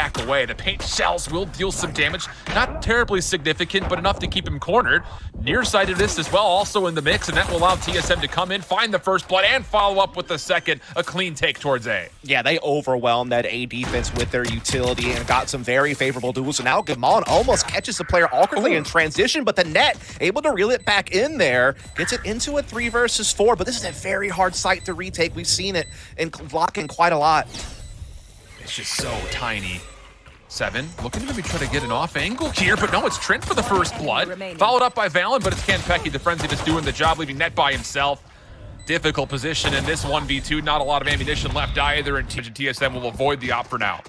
back away. The paint shells will deal some damage. Not terribly significant, but enough to keep him cornered. Nearsightedness as well also in the mix, and that will allow TSM to come in, find the first blood, and follow up with the second. A clean take towards A. Yeah, they overwhelmed that A defense with their utility and got some very favorable duels. So now Gamon almost catches the player awkwardly in transition, but the net able to reel it back in there, gets it into a 3 versus 4, but this is a very hard site to retake. We've seen it in blocking quite a lot. It's just so tiny. 7 looking to maybe try to get an off angle here, but no, it's Trent for the first blood. Followed up by Valyn, but it's Kanpeki, the frenzy that's doing the job, leaving net by himself. Difficult position in this 1v2. Not a lot of ammunition left either, and TSM will avoid the op for now.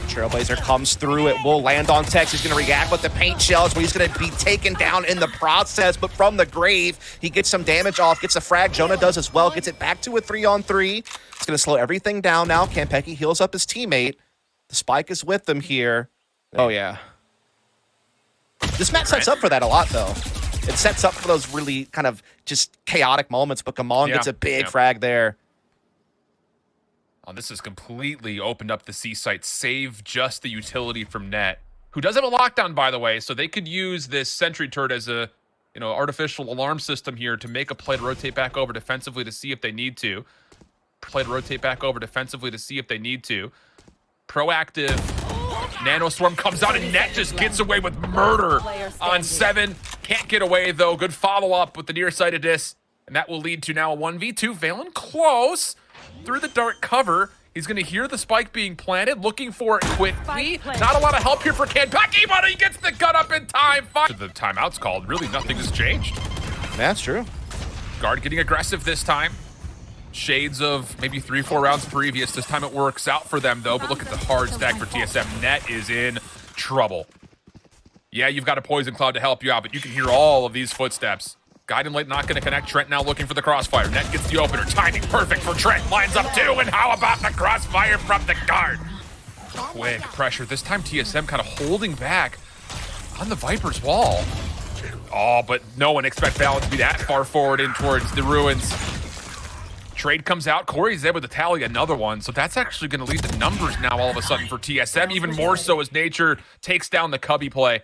Trailblazer comes through, it will land on Tex. He's going to react with the paint shells, but he's going to be taken down in the process. But from the grave, he gets some damage off, gets a frag. Jonah does as well, gets it back to a 3-on-3. It's going to slow everything down now. Kanpeki heals up his teammate. The spike is with them here. Oh, yeah. This map sets up for that a lot, though. It sets up for those really kind of just chaotic moments, but Gamon gets a big frag there. Oh, this has completely opened up the C site, save just the utility from net, who does have a lockdown, by the way, so they could use this sentry turret as a, artificial alarm system here to make a play to rotate back over defensively to see if they need to. Proactive Nano Swarm comes out, and net just gets away with murder on 7. Can't get away, though. Good follow-up with the nearsightedness, and that will lead to now a 1v2. Valyn close through the dark cover. He's going to hear the spike being planted, looking for it quickly. Not a lot of help here for Kanpeki, but he gets the gun up in time. The timeout's called. Really, nothing has changed. That's true. Guard getting aggressive this time. Shades of maybe 3-4 rounds previous. This time it works out for them, though. But look at the hard stack for TSM. Net is in trouble. Yeah, you've got a Poison Cloud to help you out, but you can hear all of these footsteps. Guiding Light not going to connect. Trent now looking for the crossfire. Net gets the opener. Timing perfect for Trent. Lines up 2, and how about the crossfire from the guard? Quick pressure. This time TSM kind of holding back on the Viper's wall. Oh, but no one expects Valyn to be that far forward in towards the ruins. Trade comes out. Corey's able to tally another one, so that's actually going to lead the numbers now all of a sudden for TSM, even more so as Nature takes down the Cubby play.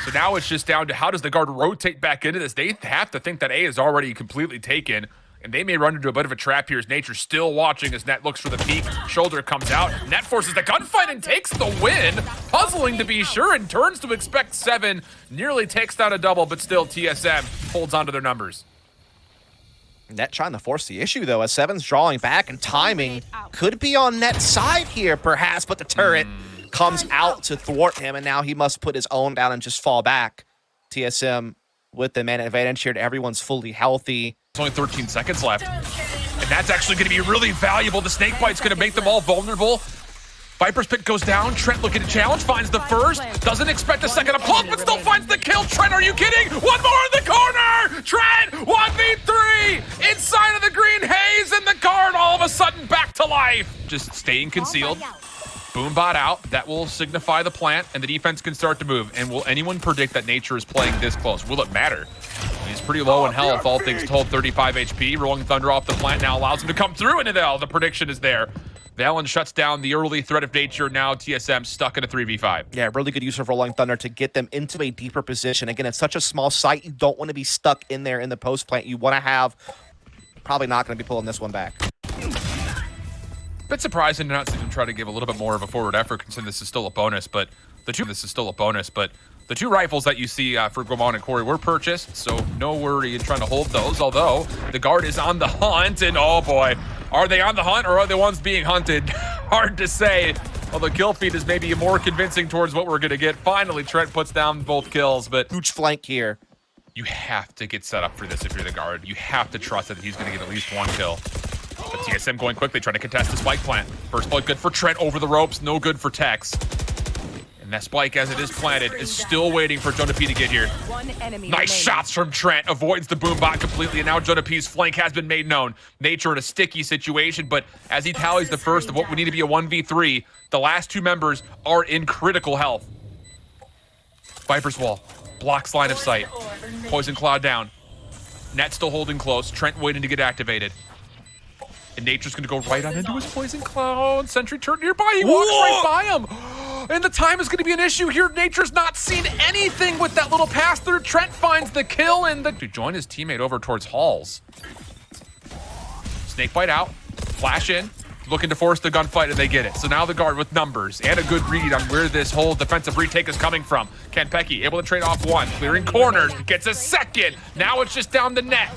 So now it's just down to how does the guard rotate back into this. They have to think that A is already completely taken, and they may run into a bit of a trap here as Nature still watching as Net looks for the peak. Shoulder comes out. Net forces the gunfight and takes the win. Puzzling to be sure, and turns to expect 7. Nearly takes down a double, but still TSM holds on to their numbers. Net trying to force the issue, though, as 7's drawing back, and timing could be on Net's side here, perhaps, but the turret comes out to thwart him, and now he must put his own down and just fall back. TSM with the man advantage here, everyone's fully healthy. There's only 13 seconds left, and that's actually going to be really valuable. The snake bite's going to make them all vulnerable. Viper's Pit goes down. Trent looking to challenge, finds the first. Doesn't expect a second applause, but still finds the kill. Trent, are you kidding? One more in the corner! Trent, 1v3! Inside of the green haze, and the guard all of a sudden back to life. Just staying concealed. Boombot out. That will signify the plant, and the defense can start to move. And will anyone predict that Nature is playing this close? Will it matter? He's pretty low in health, all things told, 35 HP. Rolling Thunder off the plant now allows him to come through into the prediction is there. Valyn shuts down the early threat of Nature. Now TSM stuck in a 3v5. Yeah, really good use of Rolling Thunder to get them into a deeper position. Again, it's such a small site. You don't want to be stuck in there in the post plant. You want to have... Probably not going to be pulling this one back. Bit surprising to not see them try to give a little bit more of a forward effort, considering this is still a bonus. But the two rifles that you see for Gamon and Corey were purchased, so no worry in trying to hold those. Although the guard is on the hunt, and oh boy. Are they on the hunt, or are they ones being hunted? Hard to say. Well, the kill feed is maybe more convincing towards what we're going to get. Finally, Trent puts down both kills, but... Huge flank here. You have to get set up for this if you're the guard. You have to trust that he's going to get at least 1 kill. But TSM going quickly, trying to contest the spike plant. First blood good for Trent over the ropes, no good for Tex. And that spike, as it is planted, is still waiting for JonahP to get here. Nice shots from Trent. Avoids the boom bot completely, and now JonahP's flank has been made known. Nature in a sticky situation, but as he tallies the first of what would need to be a 1v3, the last 2 members are in critical health. Viper's Wall. Blocks line of sight. Poison Cloud down. Net still holding close. Trent waiting to get activated. And Nature's gonna go right on into his poison cloud. Sentry turret nearby, he walks right by him. And the time is gonna be an issue here. Nature's not seen anything with that little pass through. Trent finds the kill and to join his teammate over towards Halls. Snake bite out, flash in, looking to force the gunfight, and they get it. So now the guard with numbers and a good read on where this whole defensive retake is coming from. Kanpeki able to trade off one, clearing corners, gets a second. Now it's just down the net.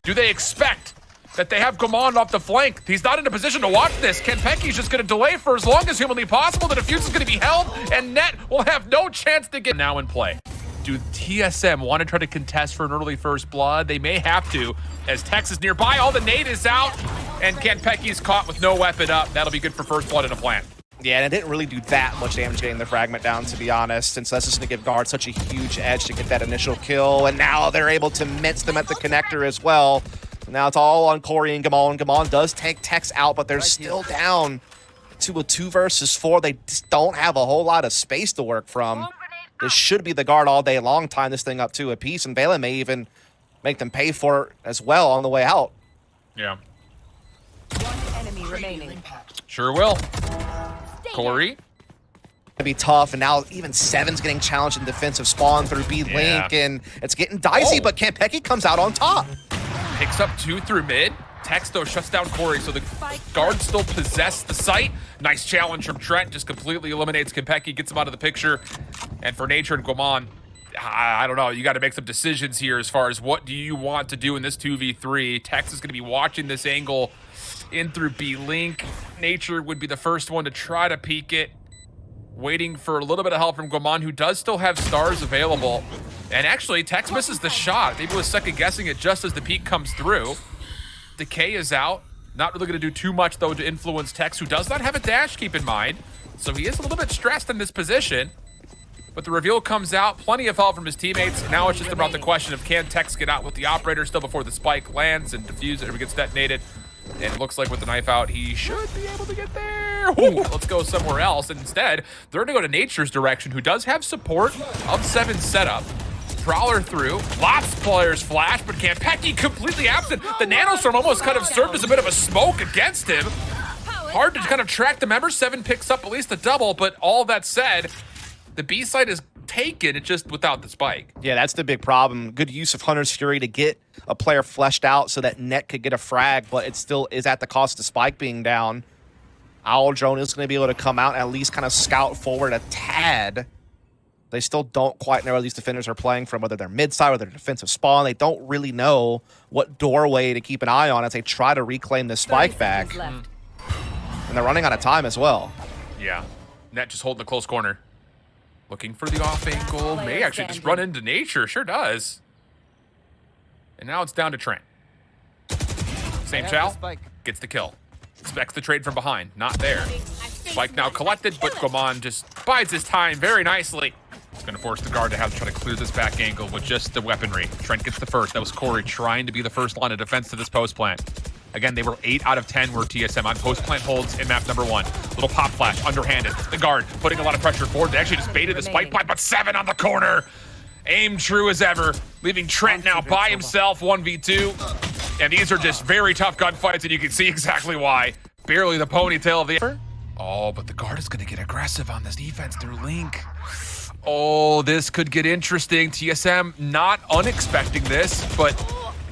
Do they expect that they have Command off the flank? He's not in a position to watch this. Kanpeki's just going to delay for as long as humanly possible. The defuse is going to be held, and Net will have no chance to get now in play. Do TSM want to try to contest for an early first blood? They may have to, as Tex is nearby. All the nade is out, and Kanpeki's caught with no weapon up. That'll be good for first blood in a plant. Yeah, and it didn't really do that much damage getting the fragment down, to be honest. And so that's just going to give Guard such a huge edge to get that initial kill. And now they're able to mince them at the connector as well. Now it's all on Corey and Gamon. Gamon does take Tex out, but they're still down to a 2 versus 4. They just don't have a whole lot of space to work from. This should be the Guard all day long, tying this thing up to a piece. And Valyn may even make them pay for it as well on the way out. Yeah. One enemy remaining. Sure will. Corey. It'd be tough, and now even Seven's getting challenged in defensive spawn through B-Link, and it's getting dicey, but Kanpeki comes out on top. Picks up 2 through mid. Tex, though, shuts down Corey, so the guard still possess the site. Nice challenge from Trent, just completely eliminates Kanpeki, gets him out of the picture. And for Nature and Guamon, I don't know, you got to make some decisions here as far as what do you want to do in this 2v3. Tex is going to be watching this angle in through B-Link. Nature would be the first one to try to peek it. Waiting for a little bit of help from Guamon, who does still have stars available. And actually, Tex misses the shot. Maybe was second guessing it just as the peek comes through. Decay is out. Not really going to do too much, though, to influence Tex, who does not have a dash, keep in mind. So he is a little bit stressed in this position. But the reveal comes out. Plenty of help from his teammates. Now it's just about the question of can Tex get out with the operator still before the spike lands and defuse it or gets detonated. And it looks like with the knife out, he should be able to get there. Ooh, let's go somewhere else. And instead, they're going to go to Nature's direction, who does have support of 7's setup. Prowler through. Lots of players flash, but Kanpeki completely absent. The Nanostorm almost kind of served as a bit of a smoke against him. Hard to kind of track the members. 7 picks up at least a double, but all that said, the B side is taken, it's just without the spike. Yeah, that's the big problem. Good use of Hunter's Fury to get a player fleshed out so that Net could get a frag, but it still is at the cost of spike being down. Owl Drone is going to be able to come out and at least kind of scout forward a tad. They still don't quite know where these defenders are playing from, whether they're mid-side or they're defensive spawn. They don't really know what doorway to keep an eye on as they try to reclaim the spike back. And they're running out of time as well. Yeah, Net just holding the close corner. Looking for the off angle, may actually just run into Nature, sure does. And now it's down to Trent. Same chow, gets the kill. Expects the trade from behind, not there. Spike now collected, but Guamon just bides his time very nicely. It's gonna force the guard to have to try to clear this back angle with just the weaponry. Trent gets the first, that was Corey trying to be the first line of defense to this post plant. Again, they were 8 out of 10 were TSM on post plant holds in map number 1. Little pop flash, underhanded. The guard putting a lot of pressure forward. They actually just baited the spike plant, but 7 on the corner. Aim true as ever, leaving Trent now by himself, 1v2. And these are just very tough gunfights, and you can see exactly why. Barely the ponytail of the... Oh, but the guard is going to get aggressive on this defense through Link. Oh, this could get interesting. TSM not unexpecting this, but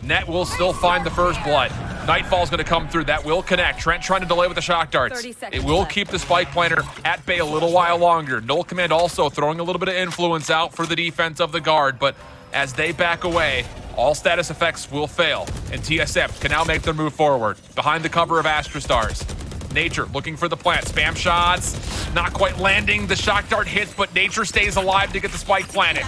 Net will still find the first blood. Nightfall's going to come through. That will connect. Trent trying to delay with the shock darts. It will keep the spike planter at bay a little while longer. Null Command also throwing a little bit of influence out for the defense of the guard, but as they back away, all status effects will fail, and TSM can now make their move forward. Behind the cover of Astrastars. Nature looking for the plant. Spam shots, not quite landing. The shock dart hits, but Nature stays alive to get the spike planted.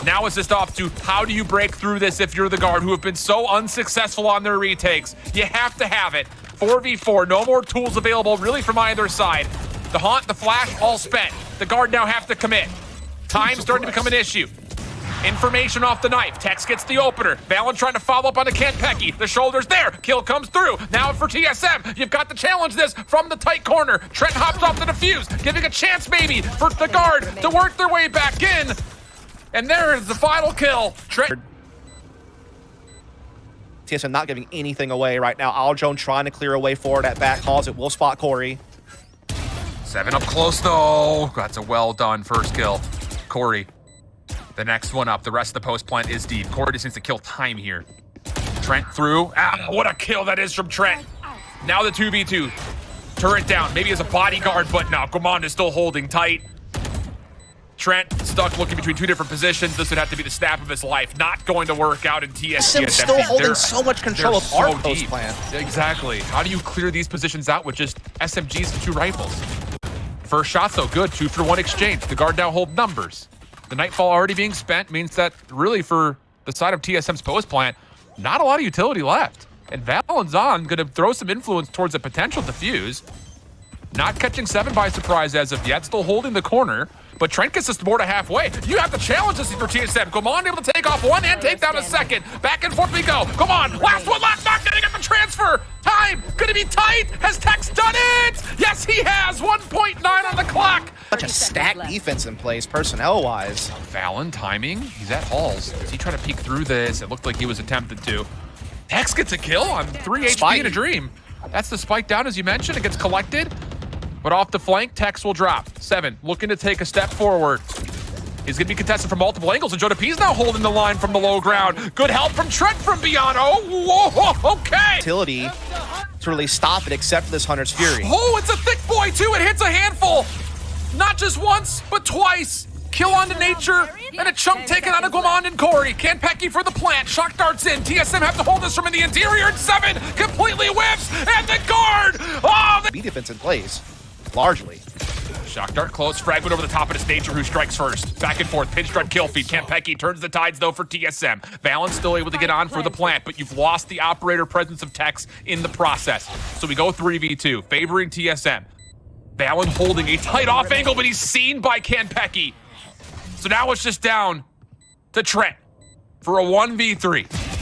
Now it's just off to how do you break through this if you're the guard who have been so unsuccessful on their retakes. You have to have it. 4v4, no more tools available really from either side. The haunt, the flash, all spent. The guard now have to commit. Time's starting to become an issue. Information off the knife. Tex gets the opener. Valyn trying to follow up on the Kanpeki. The shoulder's there. Kill comes through. Now for TSM. You've got to challenge this from the tight corner. Trent hops off the defuse, giving a chance maybe for the guard to work their way back in. And there is the final kill. Trent. TSM not giving anything away right now. Aljon trying to clear a way forward at back calls. It will spot Corey. 7 up close, though. That's a well done first kill. Corey, the next one up. The rest of the post plant is deep. Corey just needs to kill time here. Trent through. Ah, what a kill that is from Trent. Now the 2v2. Turret down, maybe as a bodyguard, but no, Command is still holding tight. Trent stuck looking between two different positions. This would have to be the snap of his life. Not going to work out in TSM. Still holding so much control of our post plan. Exactly. How do you clear these positions out with just SMGs and 2 rifles? First shot, though, good. 2 for 1 exchange. The guard now hold numbers. The Nightfall already being spent means that really for the side of TSM's post plant, not a lot of utility left. And Valyn's going to throw some influence towards a potential defuse. Not catching 7 by surprise as of yet, still holding the corner. But Trent gets us more to halfway. You have to challenge this for TSM. Come on, able to take off 1 and take down a second. Back and forth we go. Come on, last one, last knock, getting up the transfer. Time, gonna be tight. Has Tex done it? Yes, he has. 1.9 on the clock. Such a stacked defense in place, personnel-wise. Valyn timing, he's at Halls. Is he trying to peek through this? It looked like he was attempted to. Tex gets a kill on 3 HP in a dream. That's the spike down, as you mentioned. It gets collected. But off the flank, Tex will drop. 7, looking to take a step forward. He's going to be contested from multiple angles, and JonahP's now holding the line from the low ground. Good help from Trent from beyond. Oh, whoa, okay. Utility to really stop it, except for this Hunter's Fury. Oh, it's a thick boy, too. It hits a handful. Not just once, but twice. Kill onto Nature, and a chunk taken out of Guamond and Corey. Kanpeki for the plant. Shock darts in. TSM have to hold this from in the interior, and 7 completely whips, and the guard. Oh, B defense in place. Largely. Shock dart close, fragment over the top of this Nature who strikes first. Back and forth, pinch strut kill feed. Kanpeki turns the tides though for TSM. Valyn's still able to get on for the plant, but you've lost the operator presence of Tex in the process. So we go 3v2, favoring TSM. Valyn holding a tight off angle, but he's seen by Kanpeki. So now it's just down to Trent for a 1v3.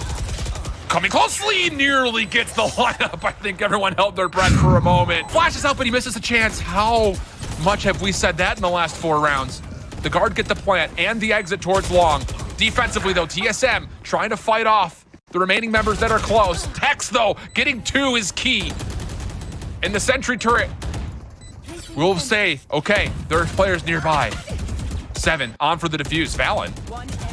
Coming closely, nearly gets the lineup. I think everyone held their breath for a moment. Flashes out, but he misses a chance. How much have we said that in the last 4 rounds? The guard get the plant and the exit towards long. Defensively, though, TSM trying to fight off the remaining members that are close. Tex, though, getting 2 is key. In the sentry turret, we'll say, okay, there's players nearby. 7 on for the defuse. Valyn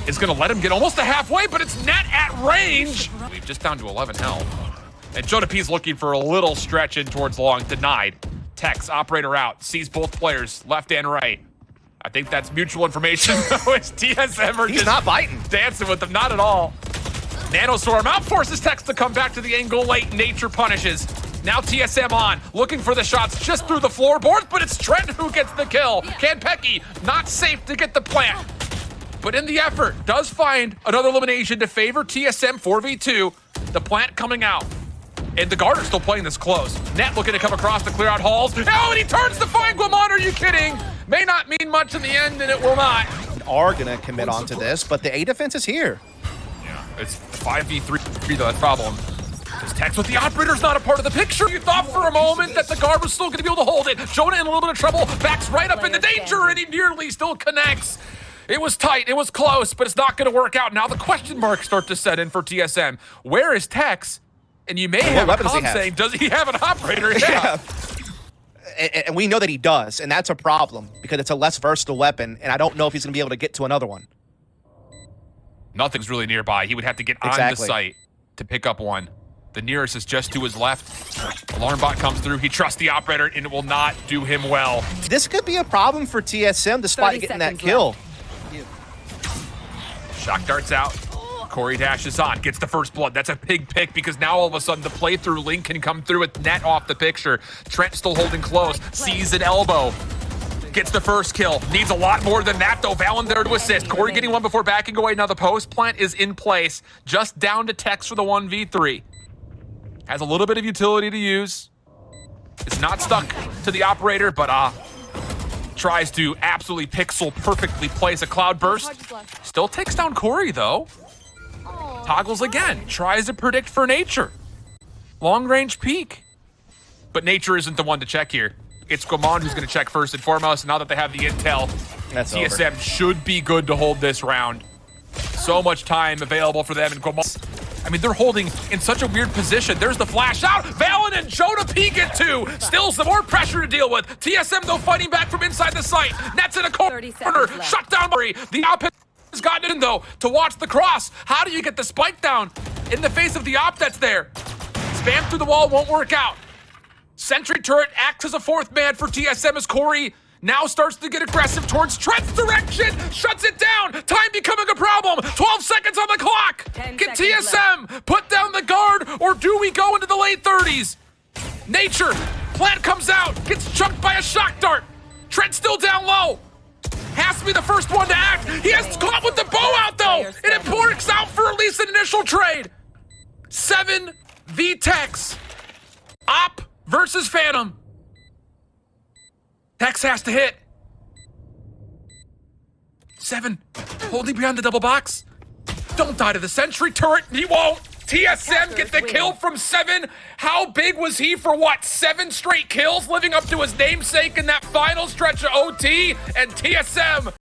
is going to let him get almost to halfway, but it's net at range. We've just down to 11 health. And JonahP's looking for a little stretch in towards long. Denied. Tex, operator out. Sees both players, left and right. I think that's mutual information. It's TSM are just not biting. Dancing with them. Not at all. Nanostorm out forces Tex to come back to the angle late. Nature punishes. Now TSM on, looking for the shots just through the floorboards, but it's Trent who gets the kill. Kanpeki not safe to get the plant. But in the effort, does find another elimination to favor TSM 4v2. The plant coming out. And the guard are still playing this close. Net looking to come across to clear out Halls. Oh, and he turns to find Guamond. Are you kidding? May not mean much in the end, and it will not. Are going to commit onto this, but the A defense is here. Yeah, it's 5v3 though, that's the problem. This Tex with the operator's not a part of the picture. You thought for a moment that the guard was still going to be able to hold it. Jonah in a little bit of trouble, backs right up into danger, and he nearly still connects. It was tight, it was close, but it's not going to work out. Now the question marks start to set in for TSM. Where is Tex? And you may have a con saying, does he have an operator? Yeah. And we know that he does, and that's a problem because it's a less versatile weapon, and I don't know if he's going to be able to get to another one. Nothing's really nearby. He would have to get on the site to pick up one. The nearest is just to his left. Alarm bot comes through. He trusts the operator, and it will not do him well. This could be a problem for TSM despite getting that kill. Shock darts out. Corey dashes on, gets the first blood. That's a big pick because now all of a sudden the playthrough link can come through with net off the picture. Trent still holding close, sees an elbow. Gets the first kill. Needs a lot more than that, though. Valyn there to assist. Corey getting one before backing away. Now the post plant is in place. Just down to Tex for the 1v3. Has a little bit of utility to use. It's not stuck to the operator, but tries to absolutely pixel perfectly place a cloud burst. Still takes down Corey, though. Toggles again. Tries to predict for Nature. Long range peek. But Nature isn't the one to check here. It's Guamond who's going to check first and foremost. Now that they have the intel, TSM should be good to hold this round. So much time available for them, and Guamond I mean, they're holding in such a weird position. There's the flash out. Valyn and JonahP get two. Still some more pressure to deal with. TSM, though, fighting back from inside the site. Nets in a corner. Shut down Murray. The op has gotten in, though, to watch the cross. How do you get the spike down in the face of the op that's there? Spam through the wall won't work out. Sentry turret acts as a fourth man for TSM as Corey now starts to get aggressive towards Trent's direction. Shuts it down. Time becoming a problem. 12 seconds on the clock. Get TSM. Put down the guard, or do we go into the late 30s? Nature. Plant comes out. Gets chunked by a shock dart. Trent still down low. Has to be the first one to act. He has caught with the bow out, though. And it works out for at least an initial trade. 7 V-Techs. Op versus Phantom. Tex has to hit. 7, holding behind the double box. Don't die to the sentry turret. He won't. TSM get the kill from 7. How big was he for what? 7 straight kills, living up to his namesake in that final stretch of OT? And TSM